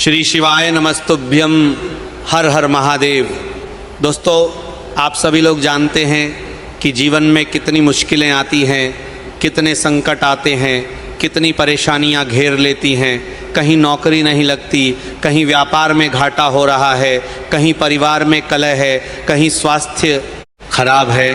श्री शिवाय नमस्तुभ्यम, हर हर महादेव। दोस्तों, आप सभी लोग जानते हैं कि जीवन में कितनी मुश्किलें आती हैं, कितने संकट आते हैं, कितनी परेशानियां घेर लेती हैं। कहीं नौकरी नहीं लगती, कहीं व्यापार में घाटा हो रहा है, कहीं परिवार में कलह है, कहीं स्वास्थ्य खराब है,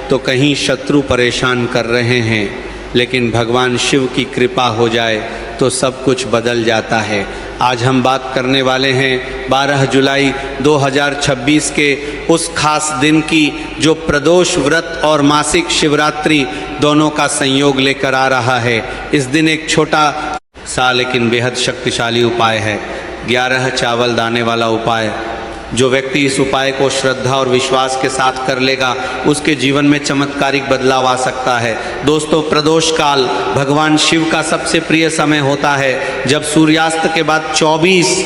तो कहीं शत्रु परेशान कर रहे हैं। लेकिन भगवान शिव की कृपा हो जाए तो सब कुछ बदल जाता है। आज हम बात करने वाले हैं 12 जुलाई 2026 के उस खास दिन की जो प्रदोष व्रत और मासिक शिवरात्रि दोनों का संयोग लेकर आ रहा है। इस दिन एक छोटा सा लेकिन बेहद शक्तिशाली उपाय है, 11 चावल दाने वाला उपाय। जो व्यक्ति इस उपाय को श्रद्धा और विश्वास के साथ कर लेगा, उसके जीवन में चमत्कारिक बदलाव आ सकता है। दोस्तों, प्रदोष काल भगवान शिव का सबसे प्रिय समय होता है, जब सूर्यास्त के बाद 24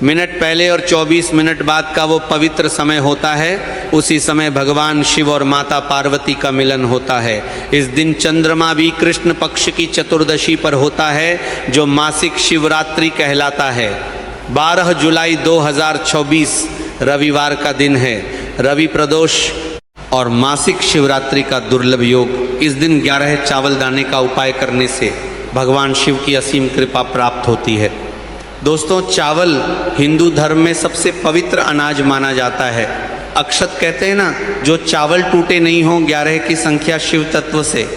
मिनट पहले और 24 मिनट बाद का वो पवित्र समय होता है। उसी समय भगवान शिव और माता पार्वती का मिलन होता है। इस दिन चंद्रमा भी कृष्ण पक्ष की चतुर्दशी पर होता है, जो मासिक शिवरात्रि कहलाता है। 12 जुलाई 2024 रविवार का दिन है। रवि प्रदोष और मासिक शिवरात्रि का दुर्लभ योग। इस दिन 11 चावल दाने का उपाय करने से भगवान शिव की असीम कृपा प्राप्त होती है। दोस्तों, चावल हिंदू धर्म में सबसे पवित्र अनाज माना जाता है। अक्षत कहते हैं ना, जो चावल टूटे नहीं हों। 11 की संख्या शिव तत्व से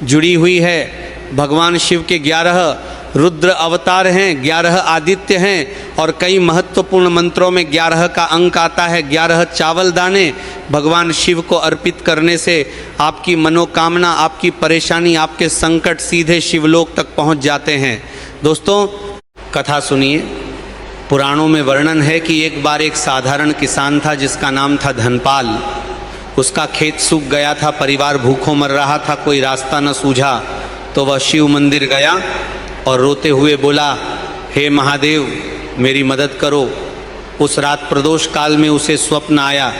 जुड़ी हुई है। भगवान शिव के 11 रुद्र अवतार हैं, 11 आदित्य हैं, और कई महत्वपूर्ण मंत्रों में 11 का अंक आता है। 11 चावल दाने भगवान शिव को अर्पित करने से आपकी मनोकामना, आपकी परेशानी, आपके संकट सीधे शिवलोक तक पहुंच जाते हैं। दोस्तों, कथा सुनिए। पुराणों में वर्णन है कि एक बार एक साधारण किसान था जिसका नाम था धनपाल। उसका खेत सूख गया था, परिवार भूखों मर रहा था, कोई रास्ता न सूझा। तो वह शिव मंदिर गया और रोते हुए बोला, हे महादेव, मेरी मदद करो। उस रात प्रदोष काल में उसे स्वप्न आया।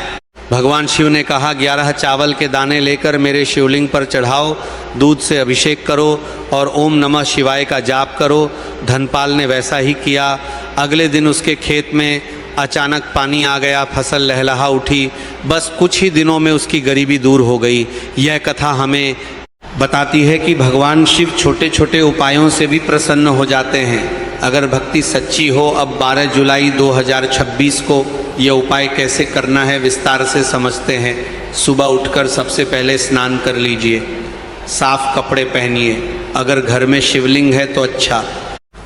भगवान शिव ने कहा, 11 चावल के दाने लेकर मेरे शिवलिंग पर चढ़ाओ, दूध से अभिषेक करो और ओम नमः शिवाय का जाप करो। धनपाल ने वैसा ही किया। अगले दिन उसके खेत में अचानक पानी आ गया, फसल लहलहा उठी। बस कुछ ही दिनों में उसकी गरीबी दूर हो गई। यह कथा हमें बताती है कि भगवान शिव छोटे छोटे उपायों से भी प्रसन्न हो जाते हैं, अगर भक्ति सच्ची हो। अब 12 जुलाई 2026 को यह उपाय कैसे करना है विस्तार से समझते हैं। सुबह उठकर सबसे पहले स्नान कर लीजिए, साफ कपड़े पहनिए। अगर घर में शिवलिंग है तो अच्छा,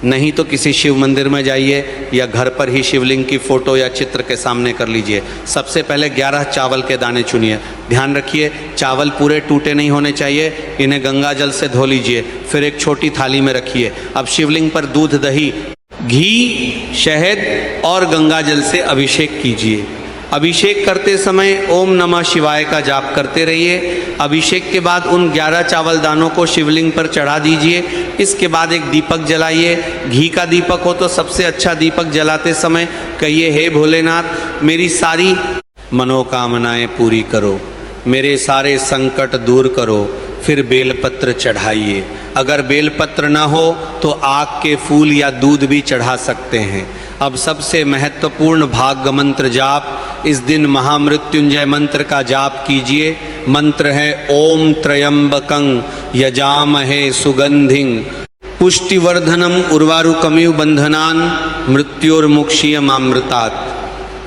नहीं तो किसी शिव मंदिर में जाइए या घर पर ही शिवलिंग की फोटो या चित्र के सामने कर लीजिए। सबसे पहले 11 चावल के दाने चुनिए। ध्यान रखिए, चावल पूरे टूटे नहीं होने चाहिए। इन्हें गंगा जल से धो लीजिए, फिर एक छोटी थाली में रखिए। अब शिवलिंग पर दूध, दही, घी, शहद और गंगा जल से अभिषेक कीजिए। अभिषेक करते समय ओम नमः शिवाय का जाप करते रहिए। अभिषेक के बाद उन 11 चावल दानों को शिवलिंग पर चढ़ा दीजिए। इसके बाद एक दीपक जलाइए। घी का दीपक हो तो सबसे अच्छा। दीपक जलाते समय कहिए, हे भोलेनाथ, मेरी सारी मनोकामनाएं पूरी करो, मेरे सारे संकट दूर करो। फिर बेलपत्र चढ़ाइए। अगर बेलपत्र ना हो तो आग के फूल या दूध भी चढ़ा सकते हैं। अब सबसे महत्वपूर्ण भाग्य मंत्र जाप। इस दिन महामृत्युंजय मंत्र का जाप कीजिए। मंत्र है ओम त्र्यंबकं यजामहे सुगंधिं पुष्टिवर्धनम उर्वारुकमिव बंधनान मृत्योर्मुक्षीयमामृतात्।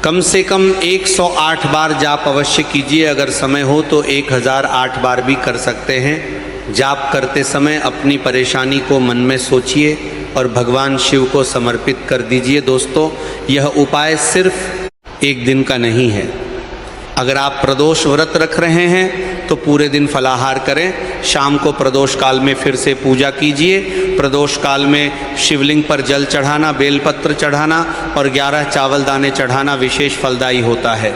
कम से कम 108 बार जाप अवश्य कीजिए। अगर समय हो तो 1008 बार भी कर सकते हैं। जाप करते समय अपनी परेशानी को मन में सोचिए और भगवान शिव को समर्पित कर दीजिए। दोस्तों, यह उपाय सिर्फ एक दिन का नहीं है। अगर आप प्रदोष व्रत रख रहे हैं तो पूरे दिन फलाहार करें। शाम को प्रदोष काल में फिर से पूजा कीजिए। प्रदोष काल में शिवलिंग पर जल चढ़ाना, बेलपत्र चढ़ाना और 11 चावल दाने चढ़ाना विशेष फलदायी होता है।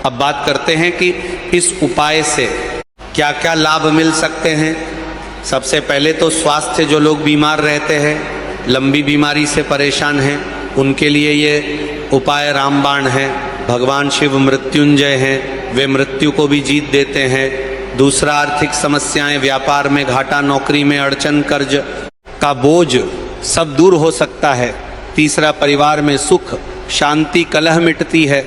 अब बात करते हैं कि इस उपाय से क्या क्या लाभ मिल सकते हैं। सबसे पहले तो स्वास्थ्य, जो लोग बीमार रहते हैं, लंबी बीमारी से परेशान हैं, उनके लिए ये उपाय रामबाण है। भगवान शिव मृत्युंजय हैं, वे मृत्यु को भी जीत देते हैं। दूसरा, आर्थिक समस्याएं, व्यापार में घाटा, नौकरी में अड़चन, कर्ज का बोझ सब दूर हो सकता है। तीसरा, परिवार में सुख शांति कलह मिटती है,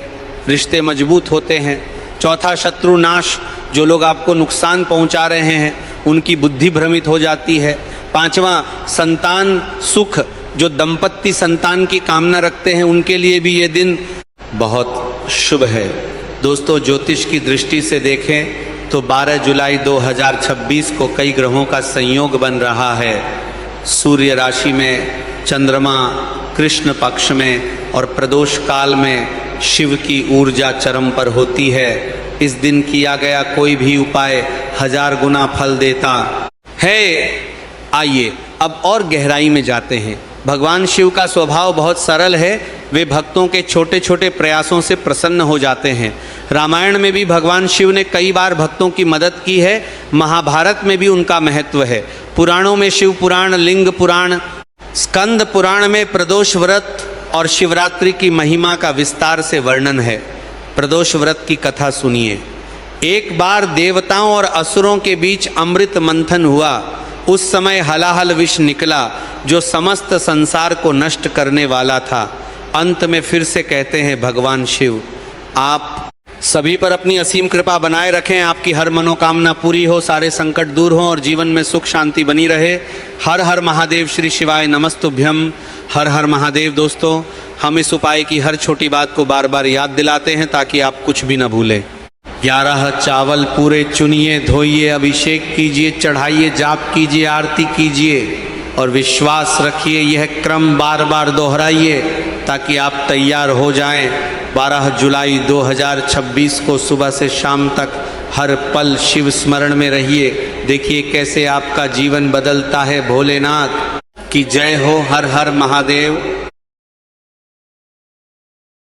रिश्ते मजबूत होते हैं। चौथा, शत्रु नाश, जो लोग आपको नुकसान पहुंचा रहे हैं उनकी बुद्धि भ्रमित हो जाती है। पांचवा, संतान सुख, जो दंपत्ति संतान की कामना रखते हैं उनके लिए भी ये दिन बहुत शुभ है। दोस्तों, ज्योतिष की दृष्टि से देखें तो 12 जुलाई 2026 को कई ग्रहों का संयोग बन रहा है। सूर्य राशि में, चंद्रमा कृष्ण पक्ष में और प्रदोष काल में शिव की ऊर्जा चरम पर होती है। इस दिन किया गया कोई भी उपाय 1000 गुना फल देता है। आइए अब और गहराई में जाते हैं। भगवान शिव का स्वभाव बहुत सरल है, वे भक्तों के छोटे छोटे प्रयासों से प्रसन्न हो जाते हैं। रामायण में भी भगवान शिव ने कई बार भक्तों की मदद की है, महाभारत में भी उनका महत्व है। पुराणों में शिव पुराण, लिंग पुराण, स्कंद पुराण में प्रदोष व्रत और शिवरात्रि की महिमा का विस्तार से वर्णन है। प्रदोष व्रत की कथा सुनिए। एक बार देवताओं और असुरों के बीच अमृत मंथन हुआ। उस समय हलाहल विष निकला जो समस्त संसार को नष्ट करने वाला था। अंत में फिर से कहते हैं भगवान शिव, आप सभी पर अपनी असीम कृपा बनाए रखें, आपकी हर मनोकामना पूरी हो, सारे संकट दूर हों और जीवन में सुख शांति बनी रहे। हर हर महादेव, श्री शिवाय नमस्तुभ्यम। हर हर महादेव। दोस्तों, हम इस उपाय की हर छोटी बात को बार बार याद दिलाते हैं ताकि आप कुछ भी न भूलें। 11 चावल पूरे चुनिए, धोइए, अभिषेक कीजिए, चढ़ाइए, जाप कीजिए, आरती कीजिए और विश्वास रखिए, यह क्रम बार बार दोहराइए ताकि आप तैयार हो जाएं। 12 जुलाई 2026 को सुबह से शाम तक हर पल शिव स्मरण में रहिए। देखिए कैसे आपका जीवन बदलता है। भोलेनाथ की जय हो। हर हर महादेव।